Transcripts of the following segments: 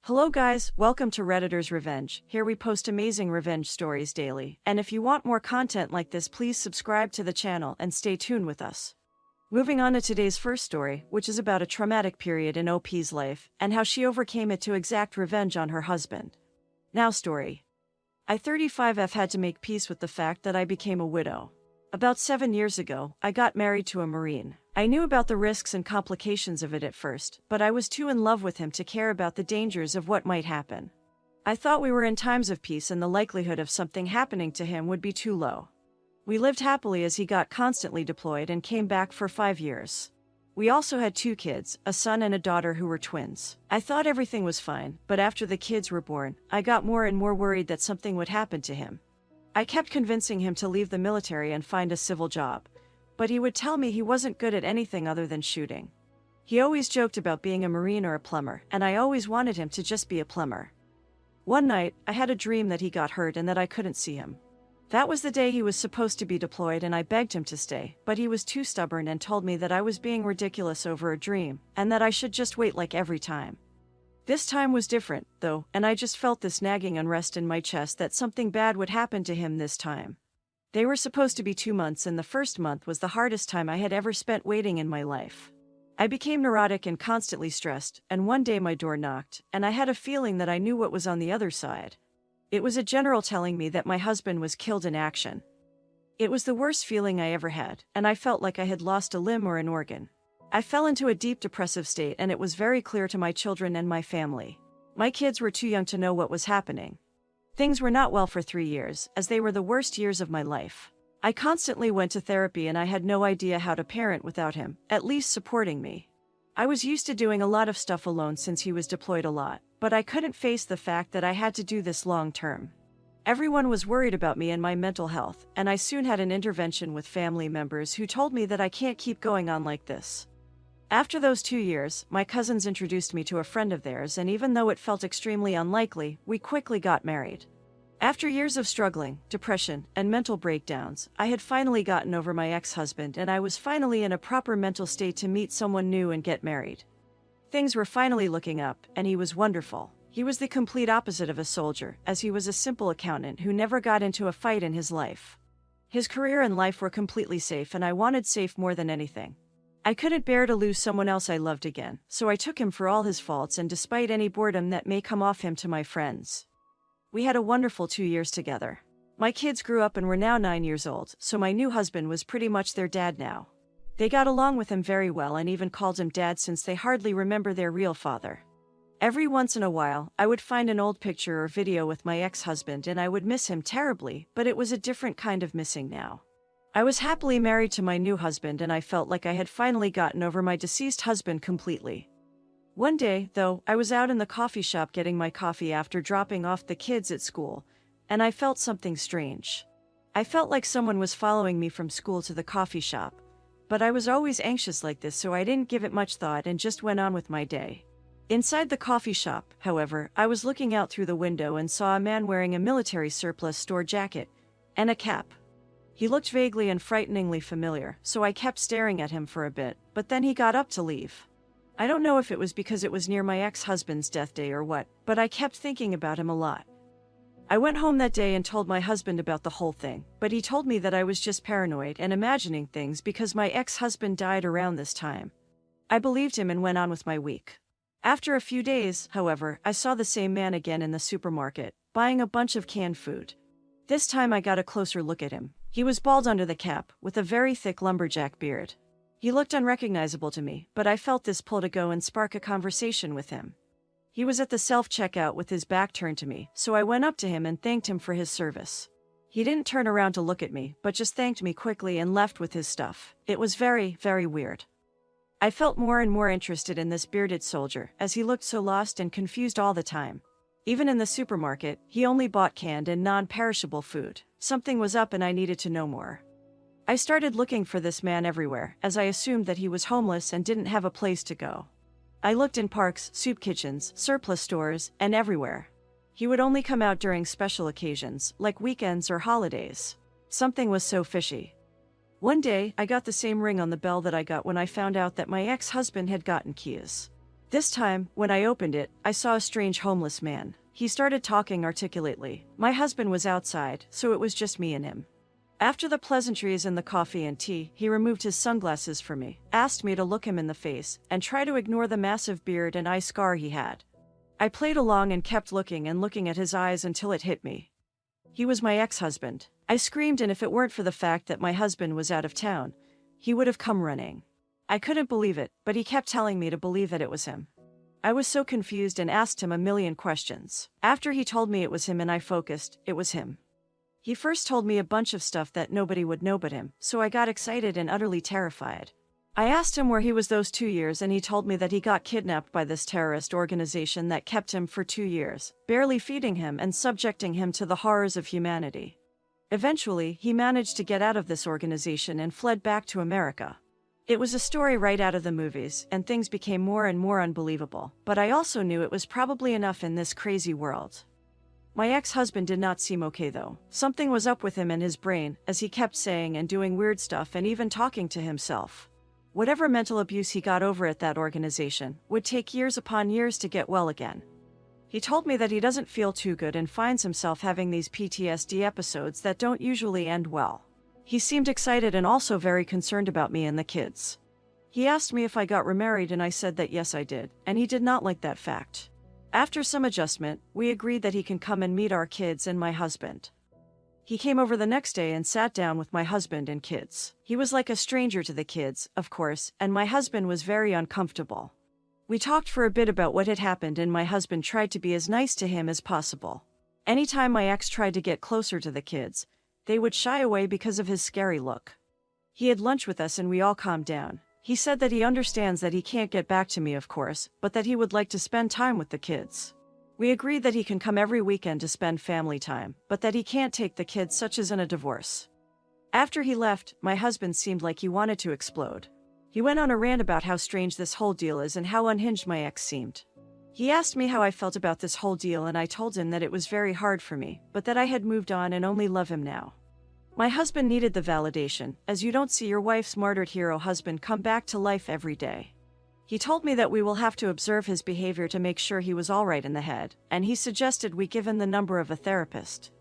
Hello guys, welcome to Redditor's Revenge. Here we post amazing revenge stories daily, and if you want more content like this, please subscribe to the channel and stay tuned with us. Moving on to today's first story, which is about a traumatic period in OP's life, and how she overcame it to exact revenge on her husband. Now story. I 35F had to make peace with the fact that I became a widow. About 7 years ago, I got married to a Marine. I knew about the risks and complications of it at first, but I was too in love with him to care about the dangers of what might happen. I thought we were in times of peace and the likelihood of something happening to him would be too low. We lived happily as he got constantly deployed and came back for 5 years. We also had 2 kids, a son and a daughter who were twins. I thought everything was fine, but after the kids were born, I got more and more worried that something would happen to him. I kept convincing him to leave the military and find a civil job, but he would tell me he wasn't good at anything other than shooting. He always joked about being a Marine or a plumber, and I always wanted him to just be a plumber. One night, I had a dream that he got hurt and that I couldn't see him. That was the day he was supposed to be deployed, and I begged him to stay, but he was too stubborn and told me that I was being ridiculous over a dream, and that I should just wait like every time. This time was different, though, and I just felt this nagging unrest in my chest that something bad would happen to him this time. They were supposed to be 2 months, and the first month was the hardest time I had ever spent waiting in my life. I became neurotic and constantly stressed, and one day my door knocked, and I had a feeling that I knew what was on the other side. It was a general telling me that my husband was killed in action. It was the worst feeling I ever had, and I felt like I had lost a limb or an organ. I fell into a deep depressive state, and it was very clear to my children and my family. My kids were too young to know what was happening. Things were not well for 3 years, as they were the worst years of my life. I constantly went to therapy, and I had no idea how to parent without him, at least supporting me. I was used to doing a lot of stuff alone since he was deployed a lot, but I couldn't face the fact that I had to do this long term. Everyone was worried about me and my mental health, and I soon had an intervention with family members who told me that I can't keep going on like this. After those 2 years, my cousins introduced me to a friend of theirs, and even though it felt extremely unlikely, we quickly got married. After years of struggling, depression, and mental breakdowns, I had finally gotten over my ex-husband, and I was finally in a proper mental state to meet someone new and get married. Things were finally looking up, and he was wonderful. He was the complete opposite of a soldier, as he was a simple accountant who never got into a fight in his life. His career and life were completely safe, and I wanted safe more than anything. I couldn't bear to lose someone else I loved again, so I took him for all his faults and despite any boredom that may come off him to my friends. We had a wonderful 2 years together. My kids grew up and were now 9 years old, so my new husband was pretty much their dad now. They got along with him very well and even called him dad, since they hardly remember their real father. Every once in a while, I would find an old picture or video with my ex-husband, and I would miss him terribly, but it was a different kind of missing now. I was happily married to my new husband, and I felt like I had finally gotten over my deceased husband completely. One day, though, I was out in the coffee shop getting my coffee after dropping off the kids at school, and I felt something strange. I felt like someone was following me from school to the coffee shop, but I was always anxious like this, so I didn't give it much thought and just went on with my day. Inside the coffee shop, however, I was looking out through the window and saw a man wearing a military surplus store jacket and a cap. He looked vaguely and frighteningly familiar, so I kept staring at him for a bit, but then he got up to leave. I don't know if it was because it was near my ex-husband's death day or what, but I kept thinking about him a lot. I went home that day and told my husband about the whole thing, but he told me that I was just paranoid and imagining things because my ex-husband died around this time. I believed him and went on with my week. After a few days, however, I saw the same man again in the supermarket, buying a bunch of canned food. This time I got a closer look at him. He was bald under the cap, with a very thick lumberjack beard. He looked unrecognizable to me, but I felt this pull to go and spark a conversation with him. He was at the self-checkout with his back turned to me, so I went up to him and thanked him for his service. He didn't turn around to look at me, but just thanked me quickly and left with his stuff. It was very, very weird. I felt more and more interested in this bearded soldier, as he looked so lost and confused all the time. Even in the supermarket, he only bought canned and non-perishable food. Something was up and I needed to know more. I started looking for this man everywhere, as I assumed that he was homeless and didn't have a place to go. I looked in parks, soup kitchens, surplus stores, and everywhere. He would only come out during special occasions, like weekends or holidays. Something was so fishy. One day, I got the same ring on the bell that I got when I found out that my ex-husband had gotten keys. This time, when I opened it, I saw a strange homeless man. He started talking articulately. My husband was outside, so it was just me and him. After the pleasantries and the coffee and tea, he removed his sunglasses for me, asked me to look him in the face, and try to ignore the massive beard and eye scar he had. I played along and kept looking at his eyes until it hit me. He was my ex-husband. I screamed, and if it weren't for the fact that my husband was out of town, he would have come running. I couldn't believe it, but he kept telling me to believe that it was him. I was so confused and asked him a million questions. After he told me it was him and I focused, it was him. He first told me a bunch of stuff that nobody would know but him, so I got excited and utterly terrified. I asked him where he was those 2 years, and he told me that he got kidnapped by this terrorist organization that kept him for 2 years, barely feeding him and subjecting him to the horrors of humanity. Eventually, he managed to get out of this organization and fled back to America. It was a story right out of the movies, and things became more and more unbelievable, but I also knew it was probably enough in this crazy world. My ex-husband did not seem okay though. Something was up with him and his brain, as he kept saying and doing weird stuff and even talking to himself. Whatever mental abuse he got over at that organization would take years upon years to get well again. He told me that he doesn't feel too good and finds himself having these PTSD episodes that don't usually end well. He seemed excited and also very concerned about me and the kids. He asked me if I got remarried, and I said that yes I did, and he did not like that fact. After some adjustment, we agreed that he can come and meet our kids and my husband. He came over the next day and sat down with my husband and kids. He was like a stranger to the kids, of course, and my husband was very uncomfortable. We talked for a bit about what had happened, and my husband tried to be as nice to him as possible. Anytime my ex tried to get closer to the kids, they would shy away because of his scary look. He had lunch with us and we all calmed down. He said that he understands that he can't get back to me, of course, but that he would like to spend time with the kids. We agreed that he can come every weekend to spend family time, but that he can't take the kids such as in a divorce. After he left, my husband seemed like he wanted to explode. He went on a rant about how strange this whole deal is and how unhinged my ex seemed. He asked me how I felt about this whole deal, and I told him that it was very hard for me, but that I had moved on and only love him now. My husband needed the validation, as you don't see your wife's martyred hero husband come back to life every day. He told me that we will have to observe his behavior to make sure he was alright in the head, and he suggested we give him the number of a therapist.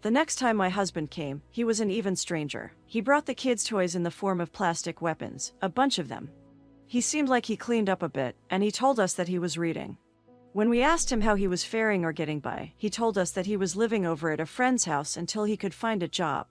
The next time my husband came, he was an even stranger. He brought the kids' toys in the form of plastic weapons, a bunch of them. He seemed like he cleaned up a bit, and he told us that he was reading. When we asked him how he was faring or getting by, he told us that he was living over at a friend's house until he could find a job.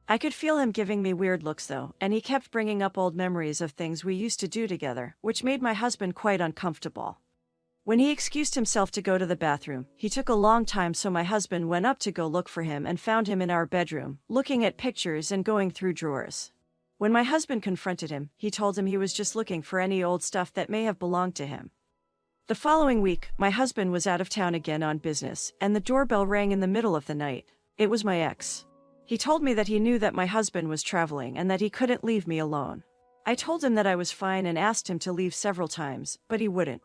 I could feel him giving me weird looks though, and he kept bringing up old memories of things we used to do together, which made my husband quite uncomfortable. When he excused himself to go to the bathroom, he took a long time, so my husband went up to go look for him and found him in our bedroom, looking at pictures and going through drawers. When my husband confronted him, he told him he was just looking for any old stuff that may have belonged to him. The following week, my husband was out of town again on business, and the doorbell rang in the middle of the night. It was my ex. He told me that he knew that my husband was traveling and that he couldn't leave me alone. I told him that I was fine and asked him to leave several times, but he wouldn't.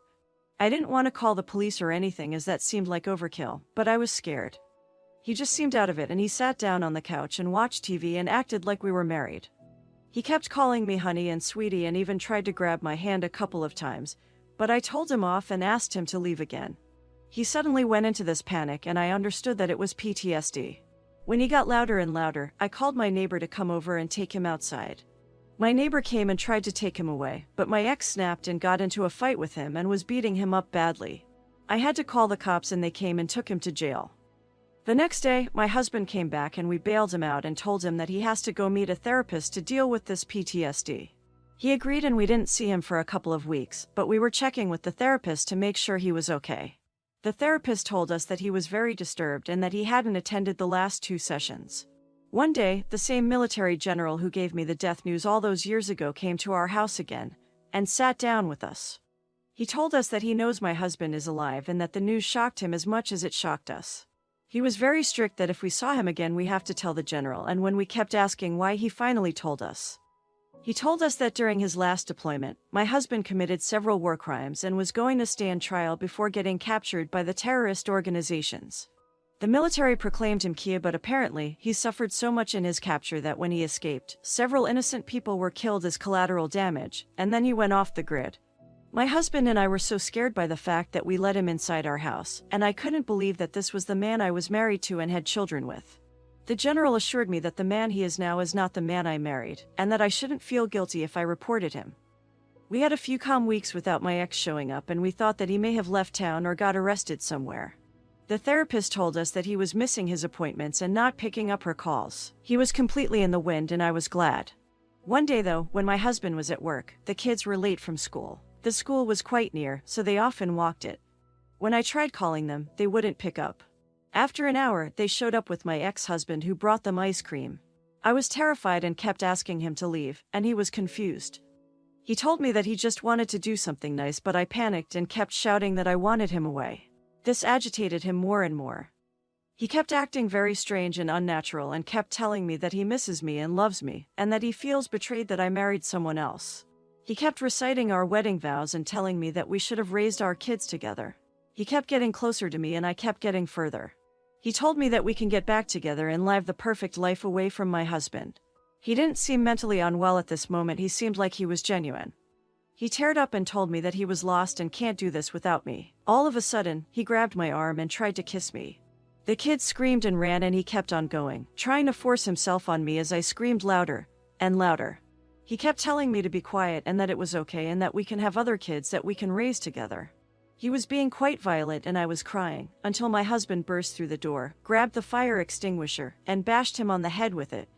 I didn't want to call the police or anything, as that seemed like overkill, but I was scared. He just seemed out of it, and he sat down on the couch and watched TV and acted like we were married. He kept calling me honey and sweetie and even tried to grab my hand a couple of times, but I told him off and asked him to leave again. He suddenly went into this panic, and I understood that it was PTSD. When he got louder and louder, I called my neighbor to come over and take him outside. My neighbor came and tried to take him away, but my ex snapped and got into a fight with him and was beating him up badly. I had to call the cops, and they came and took him to jail. The next day, my husband came back and we bailed him out and told him that he has to go meet a therapist to deal with this PTSD. He agreed, and we didn't see him for a couple of weeks, but we were checking with the therapist to make sure he was okay. The therapist told us that he was very disturbed and that he hadn't attended the last 2 sessions. One day, the same military general who gave me the death news all those years ago came to our house again and sat down with us. He told us that he knows my husband is alive and that the news shocked him as much as it shocked us. He was very strict that if we saw him again we have to tell the general, and when we kept asking why, he finally told us. He told us that during his last deployment, my husband committed several war crimes and was going to stand trial before getting captured by the terrorist organizations. The military proclaimed him Kia, but apparently he suffered so much in his capture that when he escaped, several innocent people were killed as collateral damage, and then he went off the grid. My husband and I were so scared by the fact that we let him inside our house, and I couldn't believe that this was the man I was married to and had children with. The general assured me that the man he is now is not the man I married, and that I shouldn't feel guilty if I reported him. We had a few calm weeks without my ex showing up, and we thought that he may have left town or got arrested somewhere. The therapist told us that he was missing his appointments and not picking up her calls. He was completely in the wind, and I was glad. One day though, when my husband was at work, the kids were late from school. The school was quite near, so they often walked it. When I tried calling them, they wouldn't pick up. After an hour, they showed up with my ex-husband, who brought them ice cream. I was terrified and kept asking him to leave, and he was confused. He told me that he just wanted to do something nice, but I panicked and kept shouting that I wanted him away. This agitated him more and more. He kept acting very strange and unnatural and kept telling me that he misses me and loves me, and that he feels betrayed that I married someone else. He kept reciting our wedding vows and telling me that we should have raised our kids together. He kept getting closer to me, and I kept getting further. He told me that we can get back together and live the perfect life away from my husband. He didn't seem mentally unwell at this moment. He seemed like he was genuine. He teared up and told me that he was lost and can't do this without me. All of a sudden, he grabbed my arm and tried to kiss me. The kids screamed and ran, and he kept on going, trying to force himself on me as I screamed louder and louder. He kept telling me to be quiet and that it was okay and that we can have other kids that we can raise together. He was being quite violent, and I was crying, until my husband burst through the door, grabbed the fire extinguisher, and bashed him on the head with it.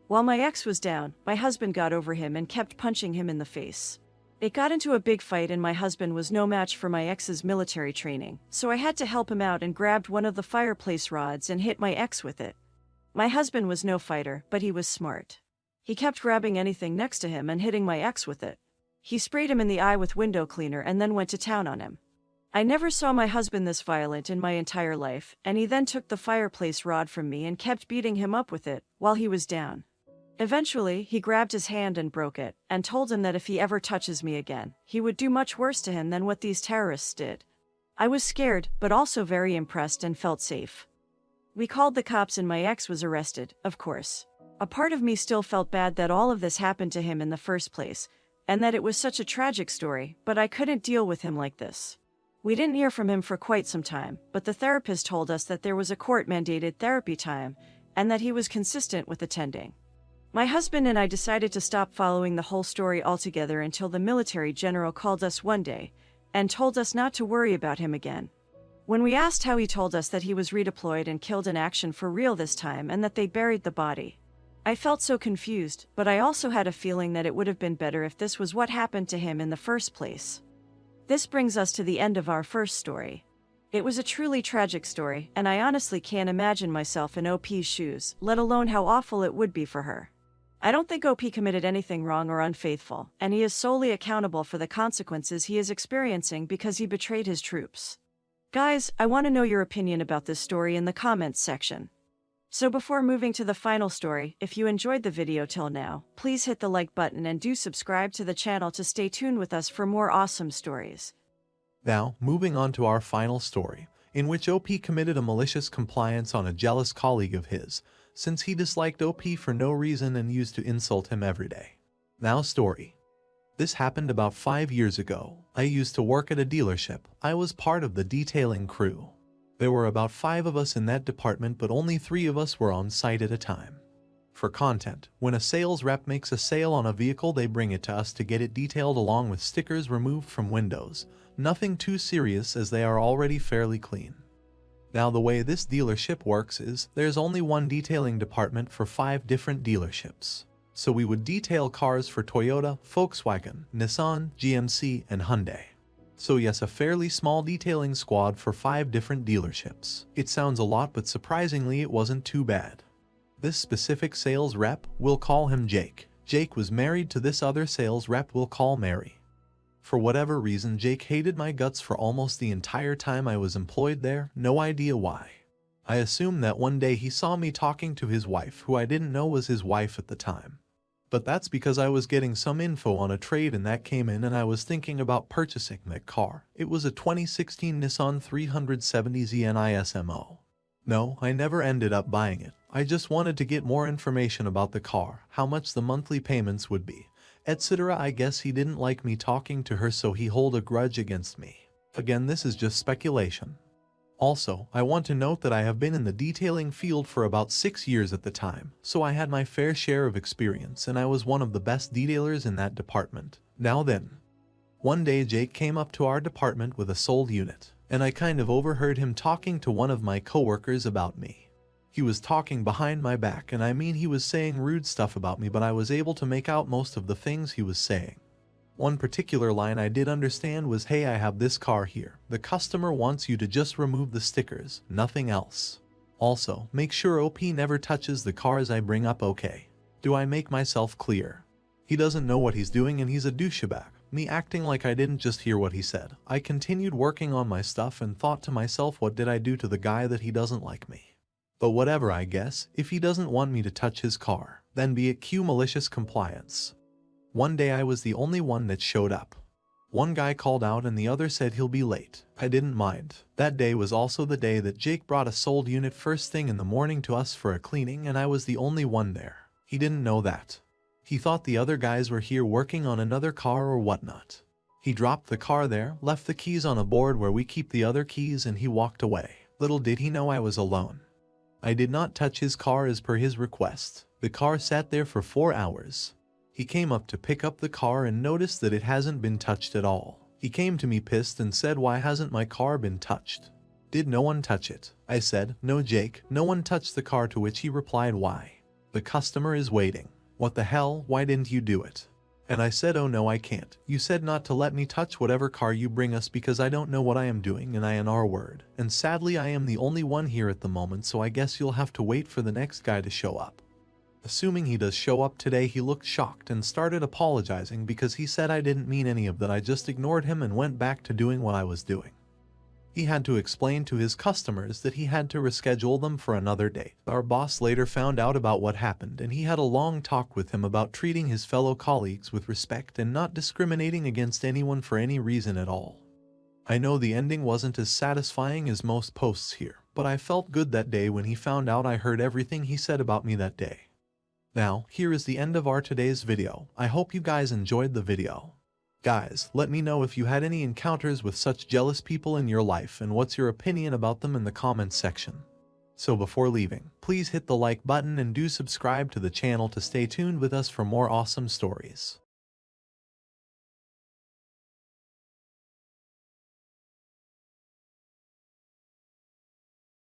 While my ex was down, my husband got over him and kept punching him in the face. It got into a big fight, and my husband was no match for my ex's military training, so I had to help him out and grabbed one of the fireplace rods and hit my ex with it. My husband was no fighter, but he was smart. He kept grabbing anything next to him and hitting my ex with it. He sprayed him in the eye with window cleaner and then went to town on him. I never saw my husband this violent in my entire life, and he then took the fireplace rod from me and kept beating him up with it while he was down. Eventually, he grabbed his hand and broke it, and told him that if he ever touches me again, he would do much worse to him than what these terrorists did. I was scared, but also very impressed and felt safe. We called the cops and my ex was arrested, of course. A part of me still felt bad that all of this happened to him in the first place, and that it was such a tragic story, but I couldn't deal with him like this. We didn't hear from him for quite some time, but the therapist told us that there was a court-mandated therapy time, and that he was consistent with attending. My husband and I decided to stop following the whole story altogether until the military general called us one day and told us not to worry about him again. When we asked how, he told us that he was redeployed and killed in action for real this time, and that they buried the body. I felt so confused, but I also had a feeling that it would have been better if this was what happened to him in the first place. This brings us to the end of our first story. It was a truly tragic story, and I honestly can't imagine myself in OP's shoes, let alone how awful it would be for her. I don't think OP committed anything wrong or unfaithful, and he is solely accountable for the consequences he is experiencing because he betrayed his troops. Guys, I want to know your opinion about this story in the comments section. So before moving to the final story, if you enjoyed the video till now, please hit the like button and do subscribe to the channel to stay tuned with us for more awesome stories. Now, moving on to our final story, in which OP committed a malicious compliance on a jealous colleague of his, since he disliked OP for no reason and used to insult him every day. Now story. This happened about 5 years ago. I used to work at a dealership. I was part of the detailing crew. There were about 5 of us in that department, but only 3 of us were on site at a time. For content, when a sales rep makes a sale on a vehicle, they bring it to us to get it detailed along with stickers removed from windows. Nothing too serious, as they are already fairly clean. Now, the way this dealership works is, there's only one detailing department for 5 different dealerships. So we would detail cars for Toyota, Volkswagen, Nissan, GMC, and Hyundai. So yes, a fairly small detailing squad for 5 different dealerships. It sounds a lot, but surprisingly it wasn't too bad. This specific sales rep, we'll call him Jake. Jake was married to this other sales rep we'll call Mary. For whatever reason, Jake hated my guts for almost the entire time I was employed there, no idea why. I assume that one day he saw me talking to his wife, who I didn't know was his wife at the time. But that's because I was getting some info on a trade and that came in, and I was thinking about purchasing that car. It was a 2016 Nissan 370Z NISMO. No, I never ended up buying it. I just wanted to get more information about the car, how much the monthly payments would be, etc. I guess he didn't like me talking to her, so he hold a grudge against me. Again, this is just speculation. Also, I want to note that I have been in the detailing field for about 6 years at the time, so I had my fair share of experience and I was one of the best detailers in that department. Now then, one day Jake came up to our department with a sold unit, and I kind of overheard him talking to one of my coworkers about me. He was talking behind my back, and I mean he was saying rude stuff about me, but I was able to make out most of the things he was saying. One particular line I did understand was, "Hey, I have this car here. The customer wants you to just remove the stickers, nothing else. Also, make sure OP never touches the cars I bring up, okay?" Do I make myself clear? He doesn't know what he's doing and he's a douchebag. Me acting like I didn't just hear what he said. I continued working on my stuff and thought to myself, what did I do to the guy that he doesn't like me? But whatever, I guess. If he doesn't want me to touch his car, then be it cue malicious compliance. One day I was the only one that showed up. One guy called out and the other said he'll be late. I didn't mind. That day was also the day that Jake brought a sold unit first thing in the morning to us for a cleaning, and I was the only one there. He didn't know that. He thought the other guys were here working on another car or whatnot. He dropped the car there, left the keys on a board where we keep the other keys, and he walked away. Little did he know I was alone. I did not touch his car as per his request. The car sat there for 4 hours. He came up to pick up the car and noticed that it hasn't been touched at all. He came to me pissed and said, "Why hasn't my car been touched? Did no one touch it?" I said, "No, Jake, no one touched the car," to which he replied, "Why? The customer is waiting." "What the hell, why didn't you do it?" And I said, "Oh no, I can't. You said not to let me touch whatever car you bring us because I don't know what I am doing and I am our word. And sadly I am the only one here at the moment, so I guess you'll have to wait for the next guy to show up." Assuming he does show up today, he looked shocked and started apologizing because he said I didn't mean any of that. I just ignored him and went back to doing what I was doing. He had to explain to his customers that he had to reschedule them for another date. Our boss later found out about what happened, and he had a long talk with him about treating his fellow colleagues with respect and not discriminating against anyone for any reason at all. I know the ending wasn't as satisfying as most posts here, but I felt good that day when he found out. I heard everything he said about me that day. Now, here is the end of our today's video. I hope you guys enjoyed the video. Guys, let me know if you had any encounters with such jealous people in your life and what's your opinion about them in the comments section. So before leaving, please hit the like button and do subscribe to the channel to stay tuned with us for more awesome stories.